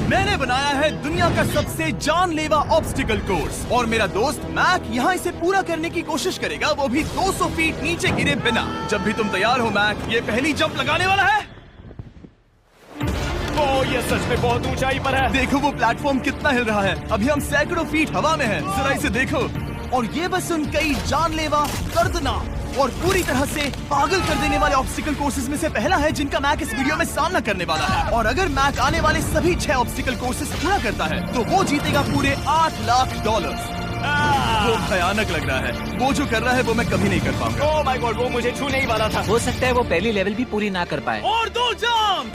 मैंने बनाया है दुनिया का सबसे जानलेवा ऑब्स्टिकल कोर्स और मेरा दोस्त मैक यहाँ इसे पूरा करने की कोशिश करेगा, वो भी 200 फीट नीचे गिरे बिना। जब भी तुम तैयार हो मैक, ये पहली जंप लगाने वाला है। ओह, ये सच में बहुत ऊंचाई पर है। देखो वो प्लेटफॉर्म कितना हिल रहा है। अभी हम सैकड़ों फीट हवा में हैं। जरा इसे देखो। और ये बस उन कई जानलेवा, दर्दनाक और पूरी तरह से पागल कर देने वाले ऑब्स्टिकल कोर्सेज में से पहला है जिनका मैक इस वीडियो में सामना करने वाला है। और अगर मैक आने वाले सभी 6 ऑब्स्टिकल कोर्सेज पूरा करता है तो वो जीतेगा पूरे $8 लाख। वो भयानक लग रहा है। वो जो कर रहा है वो मैं कभी नहीं कर पाऊंगा। ओह माय गॉड, वो मुझे छूने ही वाला था। हो सकता है वो पहली लेवल भी पूरी ना कर पाए। और 2 जंप।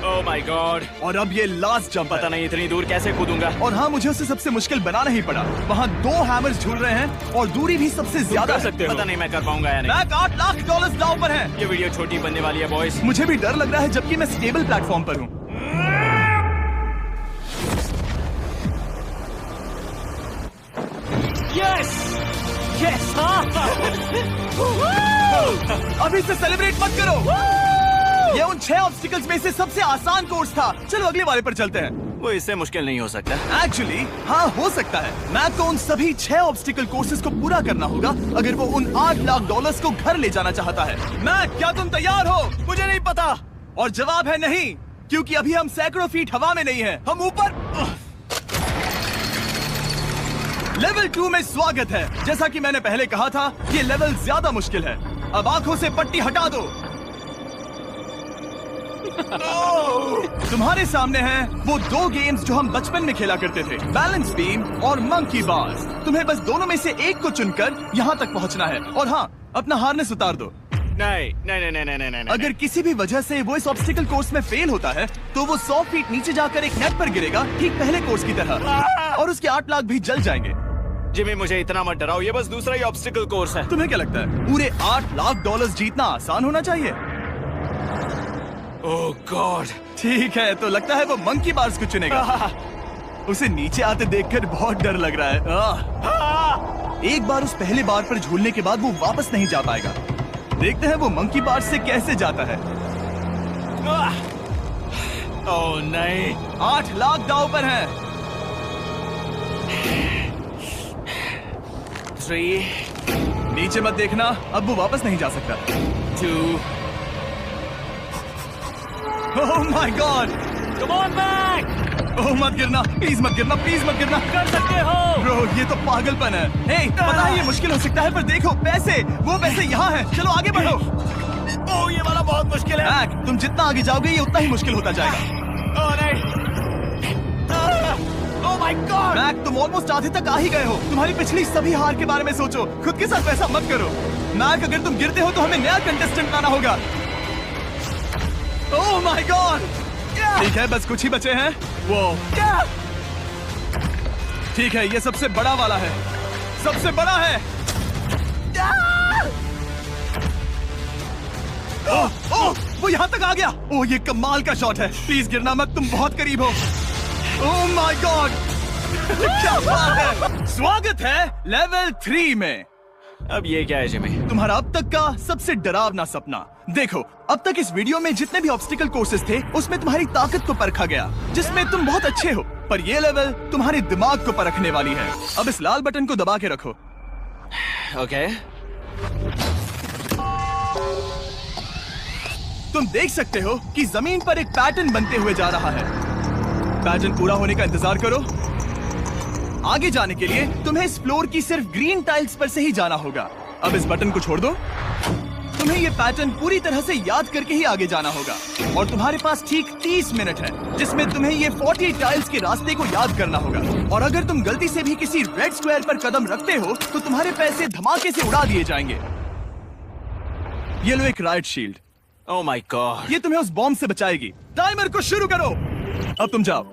Oh my God. और अब ये लास्ट जंप। पता नहीं इतनी दूर कैसे कूदूंगा। और हाँ, मुझे उसे सबसे मुश्किल बनाना ही पड़ा। वहाँ 2 हैमर्स झूल रहे हैं और दूरी भी सबसे ज्यादा है। पता नहीं मैं कर पाऊंगा या नहीं। मैक $8 लाख दांव पर है। ये वीडियो छोटी बनने वाली है बॉयज। मुझे भी डर लग रहा है जबकि मैं स्टेबल प्लेटफॉर्म पर हूँ। Yes yes. अभी से सेलिब्रेट मत करो। ये उन 6 ऑब्स्टिकल्स में से सबसे आसान कोर्स था। चलो अगले वाले पर चलते हैं। वो इससे मुश्किल नहीं हो सकता। एक्चुअली हाँ, हो सकता है। मैक को उन सभी 6 ऑब्स्टिकल कोर्सेज को पूरा करना होगा अगर वो उन $8 लाख को घर ले जाना चाहता है। मैक, क्या तुम तैयार हो? मुझे नहीं पता। और जवाब है नहीं, क्योंकि अभी हम सैकड़ों फीट हवा में नहीं हैं। हम ऊपर। लेवल 2 में स्वागत है। जैसा कि मैंने पहले कहा था, ये लेवल ज्यादा मुश्किल है। अब आंखों से पट्टी हटा दो। तुम्हारे सामने हैं वो 2 गेम्स जो हम बचपन में खेला करते थे, बैलेंस बीम और मंकी बार्स। तुम्हें बस दोनों में से एक को चुनकर यहाँ तक पहुँचना है। और हाँ, अपना हार्नेस उतार दो। नहीं नहीं नहीं नहीं नहीं। अगर किसी भी वजह से वो इस ऑब्स्टिकल कोर्स में फेल होता है तो वो 100 फीट नीचे जाकर एक नेट पर गिरेगा, ठीक पहले कोर्स की तरह। और उसके 8 लाख भी जल जाएंगे। जिमी, मुझे इतना मत डराओ। ये बस दूसरा ही ऑब्स्टिकल कोर्स है। तुम्हें क्या लगता है पूरे $8 लाख जीतना आसान होना चाहिए? ओह गॉड। ठीक है, तो लगता है वो मंकी बार्स को चुनेगा। उसे नीचे आते देखकर बहुत डर लग रहा है। एक बार उस पहले बार पर झूलने के बाद वो वापस नहीं जा पाएगा। देखते हैं वो मंकी बार्स से कैसे जाता है। ओह नहीं। 8 लाख दांव पर है। 3 नीचे मत देखना, अब वो वापस नहीं जा सकता। 2 oh my God. Come on back. Oh मत गिरना, प्लीज मत गिरना, प्लीज मत गिरना। कर सकते हो ब्रो, ये तो पागलपन है। हे, पता है ये मुश्किल हो सकता है, पर देखो पैसे, वो पैसे यहाँ हैं। चलो आगे बढ़ो। ओह, ये वाला बहुत मुश्किल है। मैक, तुम जितना आगे जाओगे ये उतना ही मुश्किल होता जाएगा। ओह नहीं। ओह माय गॉड। मैक, तुम ऑलमोस्ट आधे तक आ ही गए हो। तुम्हारी पिछली सभी हार के बारे में सोचो। खुद के साथ वैसा मत करो। मैक, अगर तुम गिरते हो तो हमें नया कंटेस्टेंट लाना होगा। ओह माय गॉड। ठीक है, बस कुछ ही बचे हैं। वो ठीक है, ये सबसे बड़ा वाला है। सबसे बड़ा है। ओह ओह, वो यहाँ तक आ गया। ओह, ये कमाल का शॉट है। प्लीज गिरना मत, तुम बहुत करीब हो। ओह माय गॉड। क्या बात है। स्वागत है लेवल 3 में। अब ये क्या है जिमी? तुम्हारा अब तक का सबसे डरावना सपना। देखो, अब तक इस वीडियो में जितने भी ऑब्स्टिकल कोर्सेज थे उसमें तुम्हारी ताकत को परखा गया, जिसमें तुम बहुत अच्छे हो। पर ये लेवल तुम्हारे दिमाग को परखने वाली है। अब इस लाल बटन को दबा के रखो। ओके। तुम देख सकते हो कि जमीन पर एक पैटर्न बनते हुए जा रहा है। पैटर्न पूरा होने का इंतजार करो। आगे जाने के लिए तुम्हें इस फ्लोर की सिर्फ ग्रीन टाइल्स पर से ही जाना होगा। अब इस बटन को छोड़ दो। तुम्हें ये पैटर्न पूरी तरह से याद करके ही आगे जाना होगा। और तुम्हारे पास ठीक 30 मिनट है जिसमें तुम्हें ये 40 टाइल्स के रास्ते को याद करना होगा। और अगर तुम गलती से भी किसी रेड स्क्वायर पर कदम रखते हो तो तुम्हारे पैसे धमाके से उड़ा दिए जाएंगे। ये लो एक right shield. Oh my God. ये तुम्हें उस बॉम्ब से बचाएगी। टाइमर को शुरू करो। अब तुम जाओ।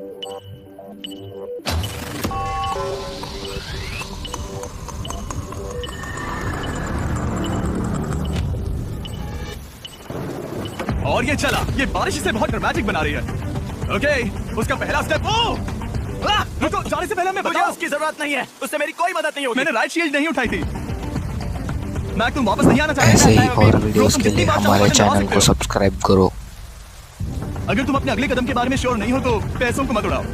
और ये चला। ये बारिश इसे बहुत ड्रामेटिक बना रही है। ओके, उसका पहला स्टेप। रुको, जाने से पहले मैं मुझे बताऊं। उसकी जरूरत नहीं है। उससे मेरी कोई मदद नहीं होगी। मैंने राइट शील्ड नहीं उठाई थी। मैक, तुम वापस नहीं आना चाहते? ऐसे ही और वीडियोस के लिए हमारे चैनल को सब्सक्राइब करो। अगर तुम अपने अगले कदम के बारे में श्योर नहीं हो तो पैसों को मत उड़ाओ।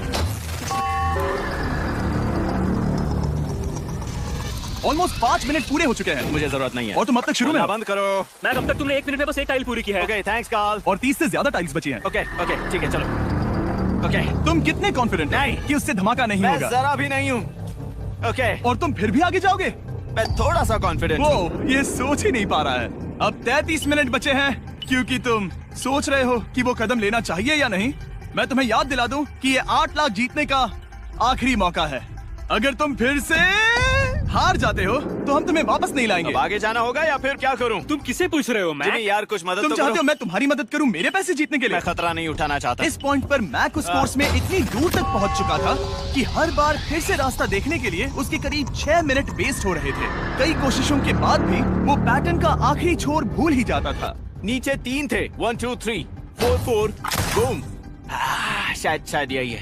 ऑलमोस्ट 5 मिनट पूरे हो चुके हैं मुझे जरूरत नहीं है। और तुम अब तक शुरू में हो। बंद करो। मैं अब तक तुमने 1 मिनट में बस 1 टाइल पूरी की है। Okay thanks Karl. और 30 से ज्यादा टाइल्स बची हैं। ओके ओके ठीक है चलो। ओके तुम कितने कॉन्फिडेंट नहीं। कि उससे धमाका नहीं मैं होगा? जरा भी नहीं हूँ। ओके और तुम फिर भी आगे जाओगे? मैं थोड़ा सा कॉन्फिडेंट हूँ। वो ये सोच ही नहीं पा रहा है। अब 33 मिनट बचे हैं क्योंकि तुम सोच रहे हो कि वो कदम लेना चाहिए या नहीं। मैं तुम्हें याद दिला दूं कि ये 8 लाख जीतने का आखिरी मौका है। अगर तुम फिर से हार जाते हो तो हम तुम्हें वापस नहीं लाएंगे। अब आगे जाना होगा या फिर क्या करूं? तुम किसे पूछ रहे हो? मैं जिमी यार कुछ मदद तुम तो चाहते करो। हो मैं तुम्हारी मदद करूं मेरे पैसे जीतने के लिए? मैं खतरा नहीं उठाना चाहता। इस पॉइंट पर मैक उस कोर्स में इतनी दूर तक पहुंच चुका था कि हर बार फिर से रास्ता देखने के लिए उसके करीब 6 मिनट वेस्ट हो रहे थे। कई कोशिशों के बाद भी वो पैटर्न का आखिरी छोर भूल ही जाता था। नीचे 3 थे। 1 2 3 4 4 बूम। शायद यही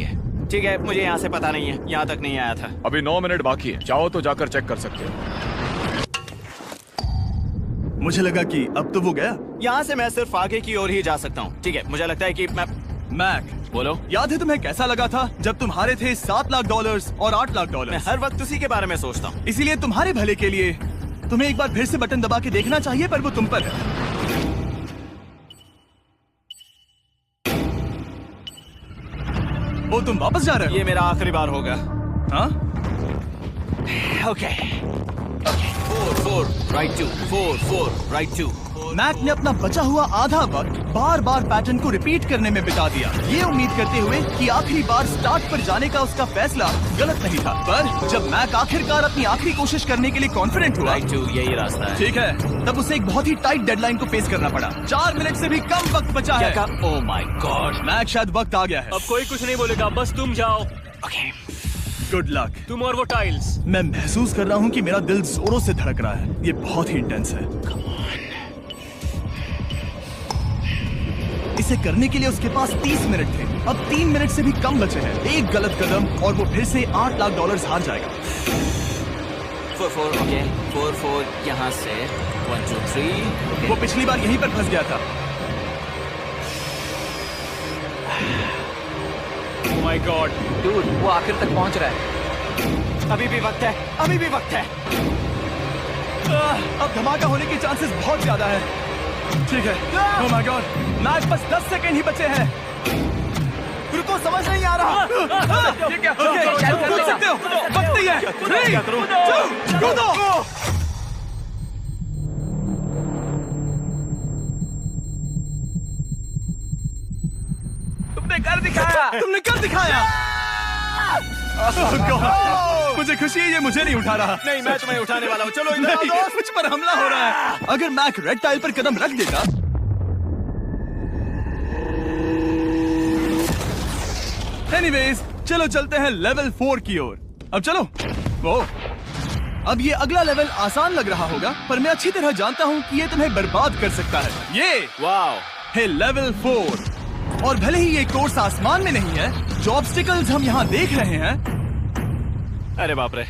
है। ठीक है मुझे यहाँ से पता नहीं है, यहाँ तक नहीं आया था। अभी 9 मिनट बाकी है, चाहो तो जाकर चेक कर सकते हो। मुझे लगा कि अब तो वो गया। यहाँ से मैं सिर्फ आगे की ओर ही जा सकता हूँ। ठीक है मुझे लगता है कि मैं मैक बोलो। याद है तुम्हें कैसा लगा था जब तुम हारे थे $7 लाख और $8 लाख? मैं हर वक्त उसी के बारे में सोचता हूँ। इसीलिए तुम्हारे भले के लिए तुम्हें एक बार फिर से बटन दबा के देखना चाहिए, पर वो तुम पर है। ओ तुम वापस जा रहे हो? ये मेरा आखिरी बार होगा। हाँ? Okay 4 4 right 2 4 4 right 2। मैक ने अपना बचा हुआ आधा वक्त बार बार पैटर्न को रिपीट करने में बिता दिया, ये उम्मीद करते हुए कि आखिरी बार स्टार्ट पर जाने का उसका फैसला गलत नहीं था। पर जब मैक आखिरकार अपनी आखिरी कोशिश करने के लिए कॉन्फिडेंट हुआ, राइट 2 यही रास्ता है। ठीक है, तब उसे एक बहुत ही टाइट डेडलाइन को फेस करना पड़ा। 4 मिनट से भी कम वक्त बचा है। ओह माय गॉड। मैक शायद वक्त आ गया है। अब कोई कुछ नहीं बोलेगा, बस तुम जाओ। Okay good luck. तुम और वो टाइल्स। मैं महसूस कर रहा हूँ कि मेरा दिल जोरों से धड़क रहा है। ये बहुत ही इंटेंस है। इसे करने के लिए उसके पास 30 मिनट थे। अब 3 मिनट से भी कम बचे हैं। एक गलत कदम और वो फिर से $8 लाख हार जाएगा। 4 4 ओके 4 4 यहाँ से 1 2 3। वो पिछली बार यहीं पर फंस गया था। ओह माय गॉड डूड, वो आखिर तक पहुंच रहा है। अभी भी वक्त है, अभी भी वक्त है। अब धमाका होने के चांसेस बहुत ज्यादा है। ठीक है। ओह माय गॉड, मैच बस 10 सेकंड ही बचे हैं। रुको समझ नहीं आ रहा। ठीक है, ओके, कूद सकते हो। वक्त ही है। 3 2 कूदो। तुमने कर दिखाया। तुमने कर दिखाया। Oh God, मुझे खुशी है ये मुझे नहीं उठा रहा। नहीं मैं तुम्हें उठाने वाला हूँ। चलो इधर आओ नहीं, दोस्त। मुझ पर हमला हो रहा है। अगर मैक रेड टाइल पर कदम रख देता एनीवेज, चलो चलते हैं लेवल 4 की ओर। अब चलो। वो अब ये अगला लेवल आसान लग रहा होगा, पर मैं अच्छी तरह जानता हूँ कि ये तुम्हें बर्बाद कर सकता है। ये वाओ है लेवल 4। और भले ही ये कोर्स आसमान में नहीं है, जो ऑब्स्टिकल्स हम यहाँ देख रहे हैं, अरे बाप रे।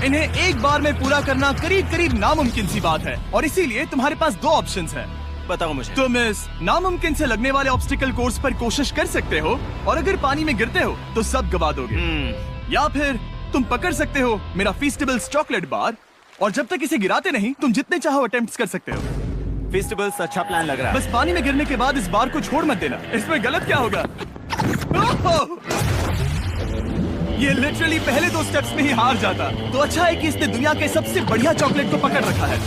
इन्हें एक बार में पूरा करना करीब करीब नामुमकिन सी बात है। और इसीलिए तुम्हारे पास 2 ऑप्शंस हैं। बताओ मुझे। तुम इस नामुमकिन से लगने वाले ऑब्स्टिकल कोर्स पर कोशिश कर सकते हो, और अगर पानी में गिरते हो तो सब गवा दोगे। या फिर तुम पकड़ सकते हो मेरा फीस्टेबल्स चॉकलेट बार, और जब तक इसे गिराते नहीं तुम जितने चाहो अटेम्प्ट्स कर सकते हो। फेस्टिवल्स अच्छा प्लान लग रहा है। बस पानी में गिरने के बाद इस बार को छोड़ मत देना। इसमें गलत क्या होगा? ओह! ये लिटरली पहले 2 स्टेप्स में ही हार जाता। तो अच्छा है कि इसने दुनिया के सबसे बढ़िया चॉकलेट को पकड़ रखा है।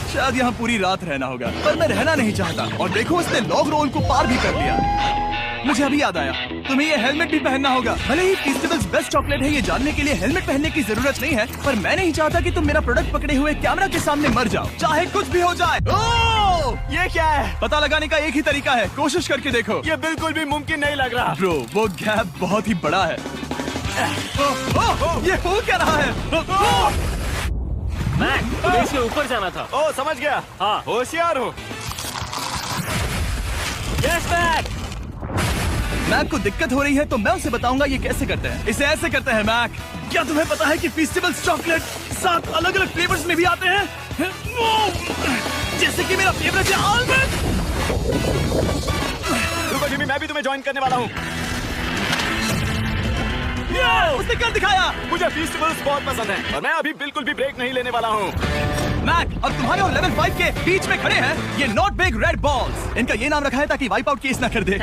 शायद यहाँ पूरी रात रहना होगा, पर मैं रहना नहीं चाहता। और देखो, इसने लॉग रोल को पार भी कर लिया। मुझे अभी याद आया, तुम्हें ये हेलमेट भी पहनना होगा। भले ही फेस्टिवल्स बेस्ट चॉकलेट है, ये जानने के लिए हेलमेट पहनने की जरूरत नहीं है, पर मैं नहीं चाहता कि तुम मेरा प्रोडक्ट पकड़े हुए कैमरा के सामने मर जाओ, चाहे कुछ भी हो जाए। ओह! ये क्या है? पता लगाने का एक ही तरीका है, कोशिश करके देखो। ये बिल्कुल भी मुमकिन नहीं लग रहा। ब्रो, वो गैप बहुत ही बड़ा है। ये हो क्या रहा है? मैक, तुम्हें इसके ऊपर जाना था। ओ समझ गया। हाँ। होशियार हो। Yes Mac. मैक को दिक्कत हो रही है तो मैं उसे बताऊंगा ये कैसे करते हैं। इसे ऐसे करते हैं मैक। क्या तुम्हें पता है कि फेस्टिवल्स चॉकलेट 7 अलग अलग फ्लेवर्स में भी आते हैं? जैसे कि मेरा फेवरेट है आलमंड। रुको जिमी, मैं भी तुम्हें ज्वाइन करने वाला हूँ। उसने कर दिखाया। मुझे फेस्टिवल्स बहुत पसंद हैं और मैं अभी बिल्कुल भी ब्रेक नहीं लेने वाला हूँ। मैक, अब तुम्हारे और लेवल 5 के बीच में खड़े हैं ये नॉट बिग रेड बॉल्स। इनका ये नाम रखा है ताकि वाइप आउट केस ना कर दे।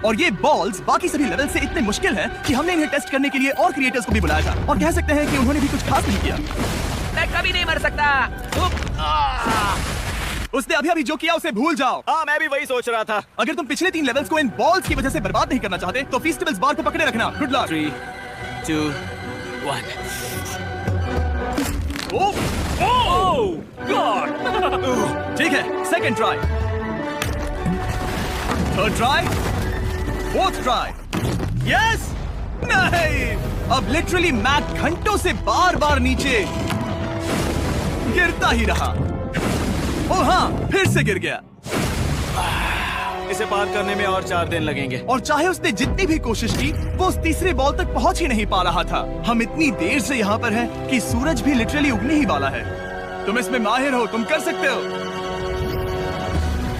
और ये बॉल्स बाकी सभी लेवल से इतने मुश्किल हैं कि हमने इन्हें टेस्ट करने के लिए और क्रिएटर्स को भी बुलाया था। और कह सकते हैं कि उन्होंने भी कुछ खास नहीं किया। मैं कभी नहीं मर सकता। उसने अभी जो किया उसे भूल जाओ। हाँ, मैं भी वही सोच रहा था। अगर तुम पिछले 3 लेवल्स को इन बॉल्स की वजह से बर्बाद नहीं करना चाहते तो फेस्टिवल्स बार को पकड़े रखना। Good luck. 3, 2, 1। ठीक है, second try, third try, fourth try. Yes, नहीं, अब लिटरली मैक घंटों से बार बार नीचे गिरता ही रहा। ओ हाँ, फिर से गिर गया। इसे पार करने में और 4 दिन लगेंगे। और चाहे उसने जितनी भी कोशिश की वो उस तीसरे बॉल तक पहुंच ही नहीं पा रहा था। हम इतनी देर से यहाँ पर हैं कि सूरज भी लिटरली उगने ही वाला है। तुम इसमें माहिर हो, तुम कर सकते हो।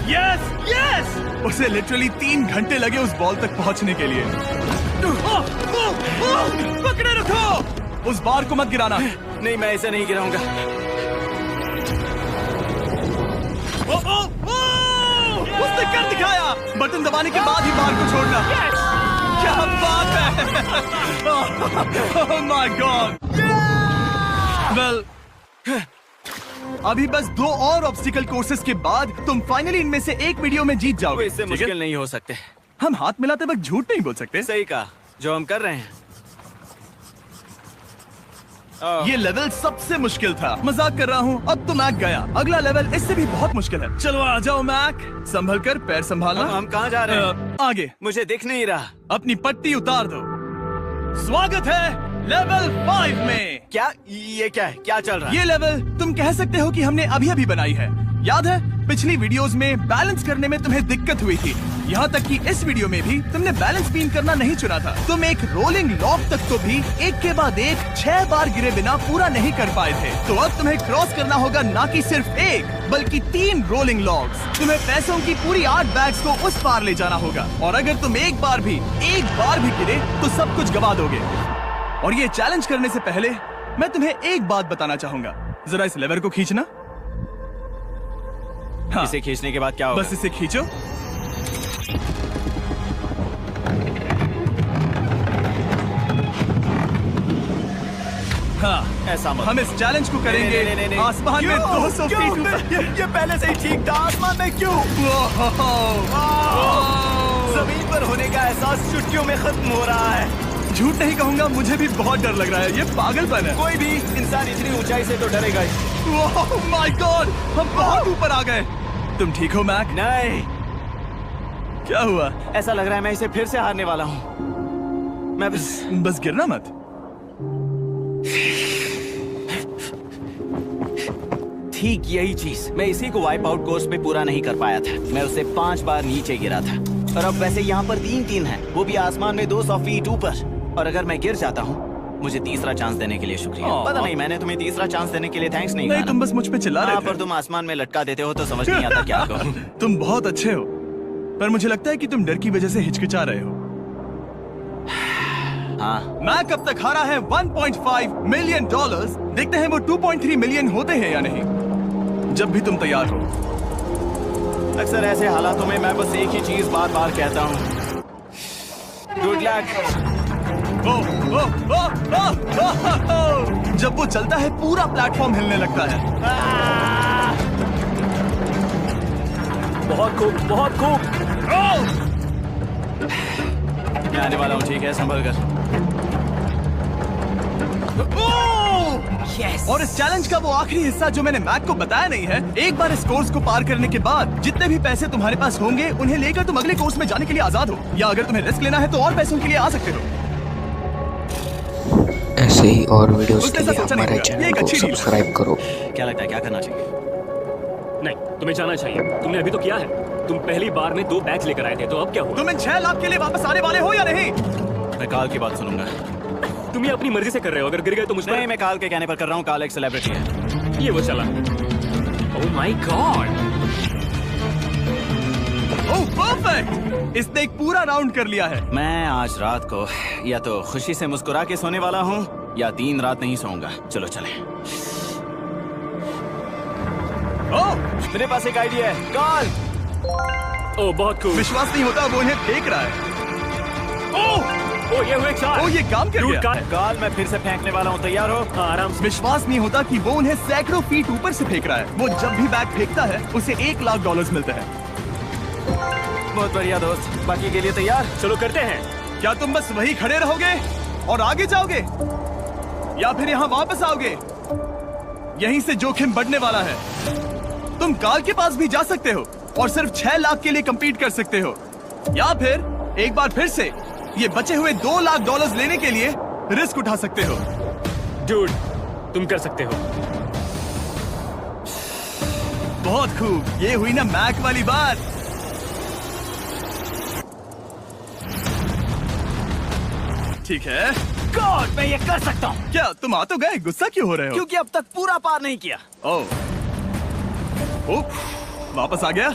यस यस, उसे लिटरली 3 घंटे लगे उस बॉल तक पहुंचने के लिए। पकड़े रखो, उस बार को मत गिराना। नहीं, मैं इसे नहीं गिराऊंगा। उसने कर दिखाया। बटन दबाने के बाद ही बार को छोड़ना। क्या बात है। ओह माय गॉड। वेल, अभी बस 2 और ऑब्स्टिकल कोर्सेस के बाद तुम फाइनली इनमें से एक वीडियो में जीत जाओगे। इससे ठीक है? मुश्किल नहीं हो सकते। हम हाथ मिलाते वक्त झूठ नहीं बोल सकते। सही कहा, जो हम कर रहे हैं। ये लेवल सबसे मुश्किल था। मजाक कर रहा हूँ। अब तो मैक गया। अगला लेवल इससे भी बहुत मुश्किल है। चलो आ जाओ मैक, संभल कर, पैर संभालना। हम कहाँ जा रहे हैं? आगे। मुझे दिख नहीं रहा। अपनी पट्टी उतार दो। स्वागत है लेवल 5 में। क्या ये क्या है? क्या चल रहा है? ये लेवल तुम कह सकते हो कि हमने अभी बनाई है। याद है पिछली वीडियोस में बैलेंस करने में तुम्हें दिक्कत हुई थी। यहाँ तक कि इस वीडियो में भी तुमने बैलेंस बीम करना नहीं चुना था। तुम एक रोलिंग लॉक तक तो भी एक के बाद एक 6 बार गिरे बिना पूरा नहीं कर पाए थे। तो अब तुम्हें क्रॉस करना होगा ना कि सिर्फ एक बल्कि 3 रोलिंग लॉक्स। तुम्हें पैसों की पूरी 8 बैग्स को उस पार ले जाना होगा। और अगर तुम एक बार भी गिरे तो सब कुछ गवा दोगे। और ये चैलेंज करने से पहले मैं तुम्हें एक बात बताना चाहूंगा। जरा इस लेवर को खींचना। हाँ, इसे खींचने के बाद क्या होगा? बस इसे खींचो। हाँ, ऐसा मत। हम इस चैलेंज को करेंगे नहीं। आसमान में 200 क्यों? फीट ये पहले से ही ठीक था। आसमान में क्यों? जमीन पर होने का एहसास चुटकियों में खत्म हो रहा है। झूठ नहीं कहूंगा, मुझे भी बहुत डर लग रहा है। ये पागलपन है। कोई भी इंसान इतनी ऊंचाई से तो डरेगा ही। ओह माय गॉड, हम बहुत ऊपर आ गए। तुम ठीक हो मैक? नहीं, क्या हुआ? ऐसा लग रहा है मैं इसे फिर से हारने वाला हूँ। मैं बस गिरना मत। ठीक यही चीज मैं इसी को वाइप आउट कोर्स में पूरा नहीं कर पाया था। मैं उससे 5 बार नीचे गिरा था और अब वैसे यहाँ पर 3 है, वो भी आसमान में 200 फीट ऊपर। और अगर मैं गिर जाता हूँ, मुझे तीसरा चांस देने के लिए शुक्रिया। पता नहीं मैंने तुम्हें तीसरा चांस देने के लिए थैंक्स नहीं कहा। तुम बस मुझ पे चिल्ला रहे थे। पर तुम आसमान में लटका देते हो तो समझ नहीं आता क्या कहूँ। तुम बहुत अच्छे हो, पर मुझे लगता है कि तुम डर की वजह से हिचकिचा रहे हो। हाँ, मैक अब तक हारा है $1.5 मिलियन। देखते हैं वो 2.3 मिलियन होते हैं या नहीं। जब भी तुम तैयार हो। अक्सर ऐसे हालातों में मैं बस एक ही चीज बार बार कहता हूँ, गुड लक। जब वो चलता है पूरा प्लेटफॉर्म हिलने लगता है। बहुत खूब, बहुत खूब। मैं आने वाला हूँ, ठीक है? संभल कर। Yes. और इस चैलेंज का वो आखिरी हिस्सा जो मैंने मैक को बताया नहीं है। एक बार इस कोर्स को पार करने के बाद जितने भी पैसे तुम्हारे पास होंगे उन्हें लेकर तुम अगले कोर्स में जाने के लिए आजाद हो। या अगर तुम्हें रिस्क लेना है तो और पैसों के लिए आ सकते हो। ऐसे ही और वीडियोस उसने के लिए ऐसा सोचा नहीं हमारे था। ये चैनल एक को अच्छी डील है। सब्सक्राइब करो। क्या लगता है क्या करना चाहिए? नहीं, तुम्हें जाना चाहिए। तुमने अभी तो किया है। तुम पहली बार में 2 बैग्स लेकर आए थे, तो अब क्या हुआ? तुम इन 6 लाख के लिए वापस आने वाले हो या नहीं? मैं काल की बात सुनूंगा। तुम ये अपनी मर्जी से कर रहे हो। अगर गिर गए तो मुझ नहीं, मैं काल के कहने पर कर रहा हूँ। काल एक सेलिब्रिटी है। ये वो चला। ओह माय गॉड। ओह परफेक्ट, इसने एक पूरा राउंड कर लिया है। मैं आज रात को या तो खुशी से मुस्कुरा के सोने वाला हूँ या 3 रात नहीं सोऊंगा। चलो चले। ओह मेरे पास एक आइडिया है। कॉल। ओह बहुत खूब। विश्वास नहीं होता, वो उन्हें फेंक रहा है। ओह ये हुए 4। ओह ये काम कर Dude, गया। का- कॉल मैं फिर से फेंकने वाला हूँ। तैयार हो? हाँ, आराम से। विश्वास नहीं होता कि वो उन्हें सैकड़ों फीट ऊपर से फेंक रहा है। वो जब भी बैग फेंकता है उसे $1,00,000 मिलते हैं। बहुत बढ़िया दोस्त। बाकी के लिए तैयार? चलो करते हैं। क्या तुम बस वही खड़े रहोगे और आगे जाओगे, या फिर यहाँ वापस आओगे? यहीं से जोखिम बढ़ने वाला है। तुम काल के पास भी जा सकते हो और सिर्फ 6 लाख के लिए compete कर सकते हो, या फिर एक बार फिर से ये बचे हुए $2,00,000 लेने के लिए रिस्क उठा सकते हो। डूड, तुम कर सकते हो। बहुत खूब, ये हुई ना मैक वाली बात। ठीक है। गॉड, मैं ये कर सकता हूँ। क्या तुम आ तो गए, गुस्सा क्यों हो रहे हो? क्योंकि अब तक पूरा पार नहीं किया। ओह, वापस आ गया।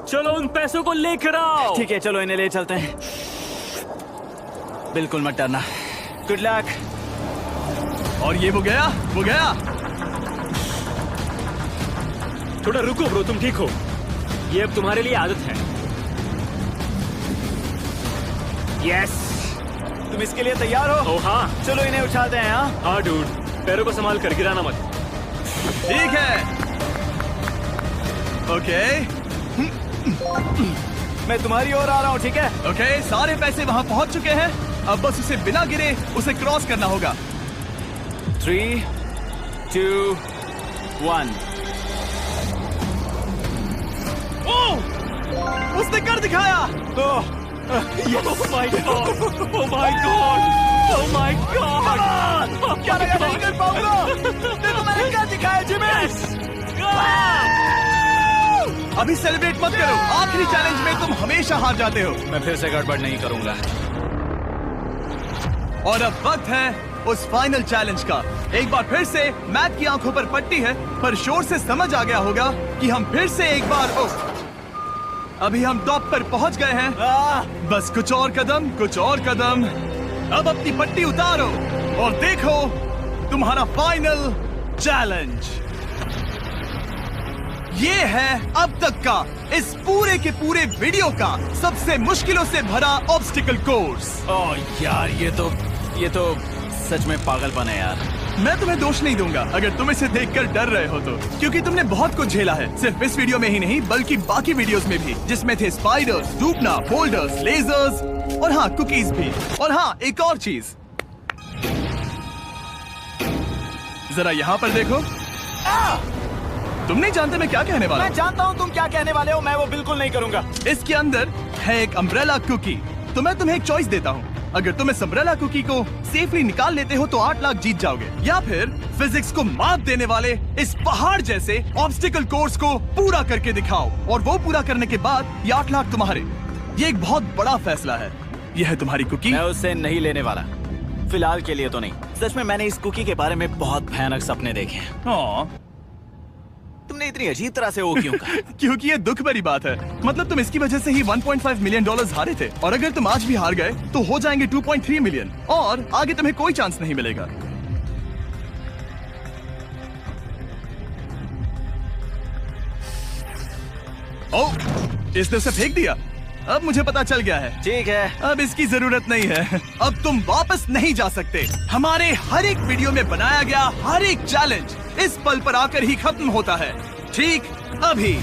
चलो उन पैसों को लेकर आओ। ठीक है, चलो इन्हें ले चलते हैं। बिल्कुल मत डरना। Good luck. और ये वो गया। थोड़ा रुको ब्रो, तुम ठीक हो? ये अब तुम्हारे लिए आदत है। यस। तुम इसके लिए तैयार हो? ओह हाँ। चलो इन्हें उठाते हैं। हाँ, हाँ डूड, पैरों को संभाल कर, गिराना मत। ठीक है। ओके मैं तुम्हारी ओर आ रहा हूँ। ठीक है? ओके, सारे पैसे वहां पहुंच चुके हैं। अब बस उसे बिना गिरे उसे क्रॉस करना होगा। 3, 2, 1। ओह, उसने कर दिखाया। ओह, Oh my God! Oh my God! Oh my God! क्या लगा नहीं कर पाऊंगा? देखो मैंने क्या दिखाया जिमी। अभी सेलिब्रेट मत करो, आखिरी चैलेंज में तुम हमेशा हार जाते हो। मैं फिर से गड़बड़ नहीं करूंगा। और अब वक्त है उस फाइनल चैलेंज का। एक बार फिर से मैट की आंखों पर पट्टी है, पर शोर से समझ आ गया होगा कि हम फिर से एक बार अभी हम टॉप पर पहुंच गए हैं। बस कुछ और कदम। अब अपनी पट्टी उतारो और देखो तुम्हारा फाइनल चैलेंज। ये है अब तक का इस पूरे के पूरे वीडियो का सबसे मुश्किलों से भरा ऑब्स्टिकल कोर्स। ओह यार, ये तो सच में पागलपन है यार। मैं तुम्हें दोष नहीं दूंगा अगर तुम इसे देखकर डर रहे हो तो, क्योंकि तुमने बहुत कुछ झेला है, सिर्फ इस वीडियो में ही नहीं बल्कि बाकी वीडियोस में भी, जिसमें थे स्पाइडर्स, डूबना, बोल्डर्स, लेजर्स और हाँ कुकीज भी। और हाँ एक और चीज, जरा यहाँ पर देखो। तुम नहीं जानते मैं क्या कहने वाला मैं जानता हूँ तुम क्या कहने वाले हो। मैं वो बिल्कुल नहीं करूंगा। हूँ। इसके अंदर है एक अम्ब्रेला कुकी। तो मैं तुम्हें एक चॉइस देता हूँ, अगर तुम इस अम्ब्रेला कुकी को सेफली निकाल लेते हो तो 8 लाख जीत जाओगे, या फिर फिजिक्स को मात देने वाले इस पहाड़ जैसे ऑब्स्टिकल कोर्स को पूरा करके दिखाओ और वो पूरा करने के बाद ये 8 लाख तुम्हारे। ये एक बहुत बड़ा फैसला है। यह है तुम्हारी कुकी। मैं उससे नहीं लेने वाला, फिलहाल के लिए तो नहीं। सच में मैंने इस कुकी के बारे में बहुत भयानक सपने देखे हैं। हाँ, तुमने इतनी अजीब तरह से वो क्यों कहा? क्योंकि ये दुख भरी बात है। मतलब तुम इसकी वजह से ही $1.5 मिलियन हारे थे, और अगर तुम आज भी हार गए तो हो जाएंगे 2.3 मिलियन, और आगे तुम्हें कोई चांस नहीं मिलेगा। ओह, इसने उसे फेंक दिया। अब मुझे पता चल गया है। ठीक है, अब इसकी जरूरत नहीं है। अब तुम वापस नहीं जा सकते। हमारे हर एक वीडियो में बनाया गया हर एक चैलेंज इस पल पर आकर ही खत्म होता है, ठीक अभी।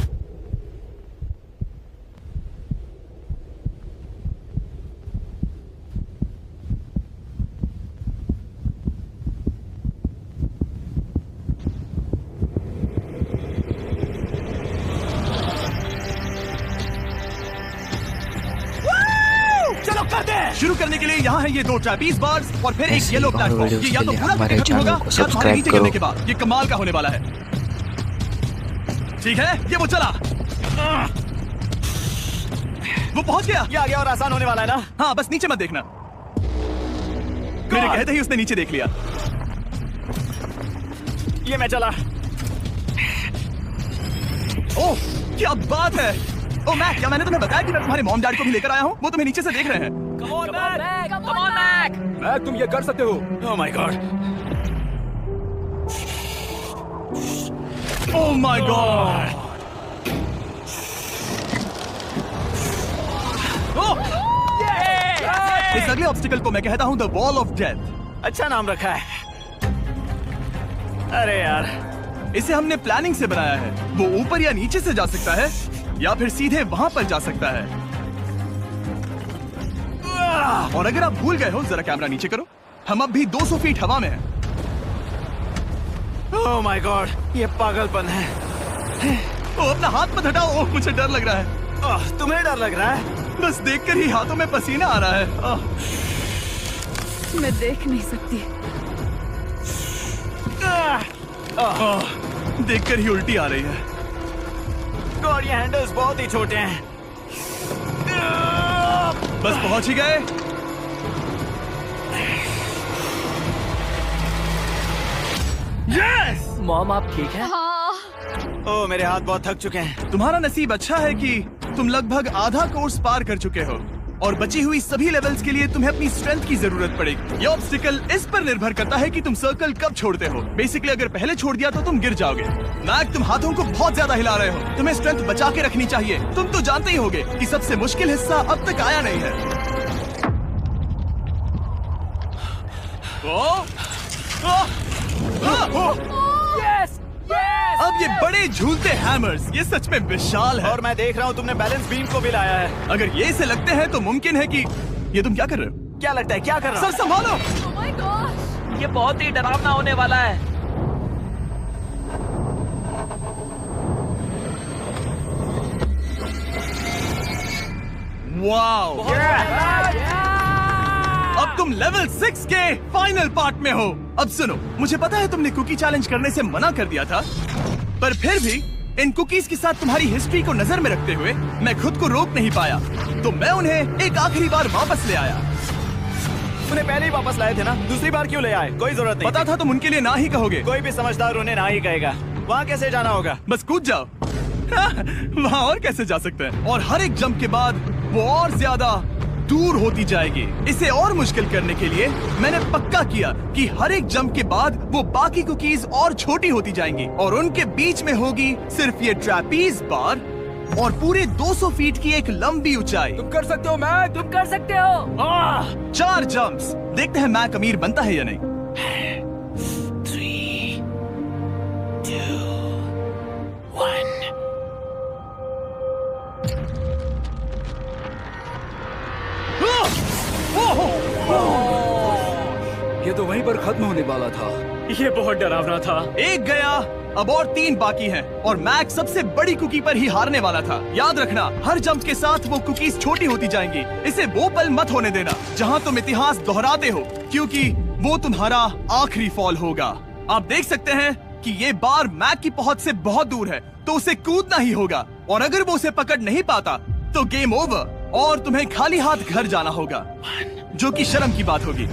चलो करते हैं। शुरू करने के लिए यहाँ है ये 2 ट्रैपीज बार्स और फिर एक ऐसी येलो और प्लेटफॉर्म। वीडियोस ये या के तो लिए पूरा हमारे करके खत्म चैनल होगा को या तुम्हारे सब्सक्राइब नीचे गिरने करो। के बाद। ये कमाल का होने वाला है। ठीक है, ये वो चला, वो पहुंच गया। ये आ गया और आसान होने वाला है ना? हाँ, बस नीचे मत देखना। मेरे कहते ही उसने नीचे देख लिया। ये मैं चला। ओह, क्या बात है। ओ मैक, क्या मैंने तुम्हें बताया कि मैं तुम्हारे मॉम डैड को भी लेकर आया हूँ? वो तुम्हें नीचे से देख रहे हैं। Come on, Mac! मैक, तुम ये कर सकते हो। ओह my God. Oh my God. इस अगले ऑब्स्टिकल को मैं कहता हूँ द वॉल ऑफ डेथ। अच्छा नाम रखा है। अरे यार, इसे हमने प्लानिंग से बनाया है। वो ऊपर या नीचे से जा सकता है या फिर सीधे वहां पर जा सकता है। और अगर आप भूल गए हो, जरा कैमरा नीचे करो। हम अब भी 200 फीट हवा में हैं। ओह माय गॉड, ये पागलपन है। ओ, अपना हाथ मत हटाओ। ओह, मुझे डर लग रहा है। तुम्हें डर लग रहा है? बस देखकर ही हाथों में पसीना आ रहा है। मैं देख नहीं सकती। देखकर ही उल्टी आ रही है। गॉड, ये हैंडल्स बहुत ही छोटे हैं। बस पहुंच ही गए। यस! मॉम, आप ठीक हैं? ओह, मेरे हाथ बहुत थक चुके हैं। तुम्हारा नसीब अच्छा है कि तुम लगभग आधा कोर्स पार कर चुके हो और बची हुई सभी लेवल्स के लिए तुम्हें अपनी स्ट्रेंथ की जरूरत पड़ेगी। ये ऑब्स्टिकल इस पर निर्भर करता है कि तुम सर्कल कब छोड़ते हो। बेसिकली अगर पहले छोड़ दिया तो तुम गिर जाओगे। मैक, तुम हाथों को बहुत ज्यादा हिला रहे हो। तुम्हें स्ट्रेंथ बचा के रखनी चाहिए। तुम तो जानते ही होगे कि सबसे मुश्किल हिस्सा अब तक आया नहीं है। Yes! Yes! अब ये बड़े झूलते हैमर्स, ये सच में विशाल है। और मैं देख रहा हूँ तुमने बैलेंस बीम को भी लाया है। अगर ये इसे लगते हैं तो मुमकिन है कि ये तुम क्या कर रहे हो? क्या लगता है, क्या कर रहा सर संभालो। Oh my gosh! ये बहुत ही डरावना होने वाला है। वाओ! अब तुम लेवल 6 के फाइनल पार्ट में हो। अब सुनो, मुझे पता है तुमने कुकी चैलेंज करने से मना कर दिया था, पर फिर भी इन कुकीज के साथ तुम्हारी हिस्ट्री को नजर में रखते हुए मैं खुद को रोक नहीं पाया, तो मैं उन्हें एक आखिरी बार वापस ले आया। उन्हें पहले ही वापस लाए थे ना, दूसरी बार क्यों ले आए? कोई जरूरत नहीं। पता था तुम उनके लिए ना ही कहोगे। कोई भी समझदार उन्हें ना ही कहेगा। वहाँ कैसे जाना होगा? बस कूद जाओ। वहाँ और कैसे जा सकते हैं? और हर एक जंप के बाद वो और ज्यादा दूर होती जाएगी। इसे और मुश्किल करने के लिए मैंने पक्का किया कि हर एक जंप के बाद वो बाकी कुकीज और छोटी होती जाएंगी और उनके बीच में होगी सिर्फ ये ट्रैपीज बार और पूरे 200 फीट की एक लंबी ऊंचाई। तुम कर सकते हो मैक। तुम कर सकते हो। 4 जंप्स। देखते हैं मैक अमीर बनता है या नहीं। 3, 2, 1। ये तो वहीं पर खत्म होने वाला था। ये बहुत डरावना था। एक गया, अब और 3 बाकी हैं और मैक सबसे बड़ी कुकी पर ही हारने वाला था। याद रखना, हर जंप के साथ वो कुकीज छोटी होती जाएंगी। इसे वो पल मत होने देना जहां तुम इतिहास दोहराते हो, क्योंकि वो तुम्हारा आखिरी फॉल होगा। आप देख सकते हैं कि ये बार मैक की पहुंच से बहुत दूर है, तो उसे कूदना ही होगा और अगर वो उसे पकड़ नहीं पाता तो गेम ओवर और तुम्हें खाली हाथ घर जाना होगा, जो कि शर्म की बात होगी।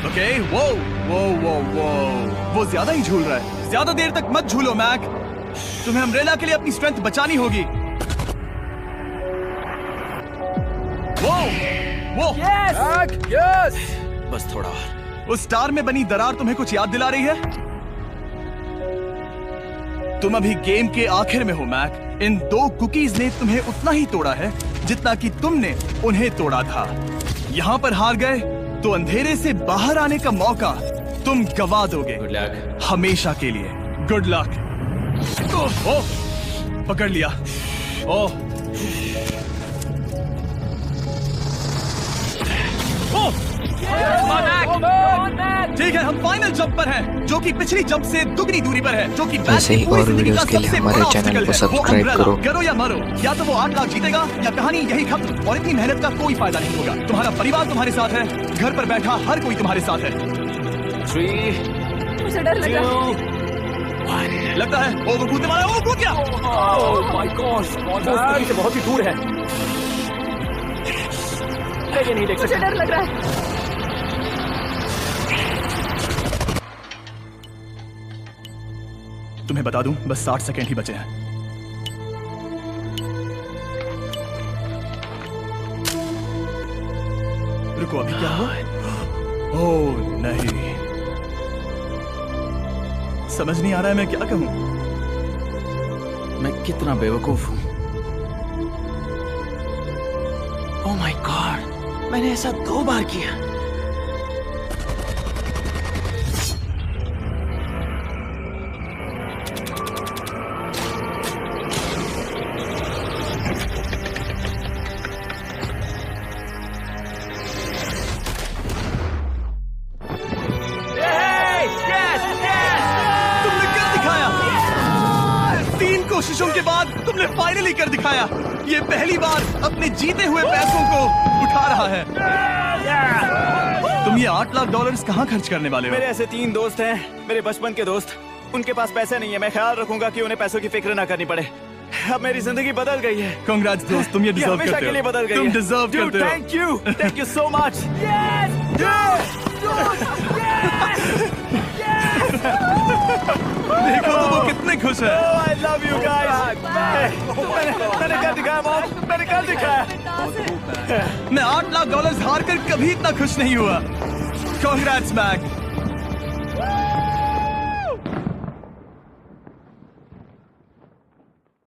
ओके, वो वो ज्यादा ही झूल रहा है। ज्यादा देर तक मत झूलो मैक, तुम्हें अम्ब्रेला के लिए अपनी स्ट्रेंथ बचानी होगी। वो यस। बस थोड़ा और। उस स्टार में बनी दरार तुम्हें कुछ याद दिला रही है? तुम अभी गेम के आखिर में हो मैक। इन 2 कुकीज ने तुम्हें उतना ही तोड़ा है जितना कि तुमने उन्हें तोड़ा था। यहाँ पर हार गए तो अंधेरे से बाहर आने का मौका तुम गवा दोगे। Good luck. हमेशा के लिए। Good luck. ओह, पकड़ लिया। ओह, ठीक है, हम फाइनल जंप पर हैं, जो कि पिछली जंप से दुगनी दूरी पर है, जो कि ऐसे ही और वीडियोस के लिए हमारे चैनल को सब्सक्राइब करो। करो या मरो, या तो वो 8 लाख जीतेगा या कहानी यही खत्म और इतनी मेहनत का कोई फायदा नहीं होगा। तुम्हारा परिवार तुम्हारे साथ है, घर पर बैठा हर कोई तुम्हारे साथ है। 3, मुझे डर लग रहा है। 2, 1। लगता है ओवर कूदने वाला है। ओवर कूद गया। ओह माय गॉड, से बहुत ही दूर है। मैं ये नहीं देख मुझे सकता। डर लग रहा है। तुम्हें बता दूं, बस 60 सेकंड ही बचे हैं। रुको, अभी क्या हुआ? ओह नहीं, समझ नहीं आ रहा है मैं क्या कहूं। मैं कितना बेवकूफ हूं। ओह माय गॉड, मैंने ऐसा 2 बार किया। तुमने कर दिखाया। 3 कोशिशों के बाद तुमने फाइनली कर दिखाया। ये पहली बार अपने जीते हुए पैसों को उठा रहा है। तुम ये $8 लाख कहाँ खर्च करने वाले हो? मेरे ऐसे 3 दोस्त हैं, मेरे बचपन के दोस्त। उनके पास पैसे नहीं है। मैं ख्याल रखूंगा कि उन्हें पैसों की फिक्र ना करनी पड़े। अब मेरी जिंदगी बदल गई है। कांग्रेस दोस्त, तुम ये डिजर्व हमेशा करते के लिए हो। बदल गई तुम है। डिजर्व करते हो। Thank you so much. देखो वो कितने खुश है। I love you guys. मैंने कर दिखाया मॉम, मैंने कर दिखाया। मैं $8 लाख हार कर कभी इतना खुश नहीं हुआ। कांग्रेस मैक।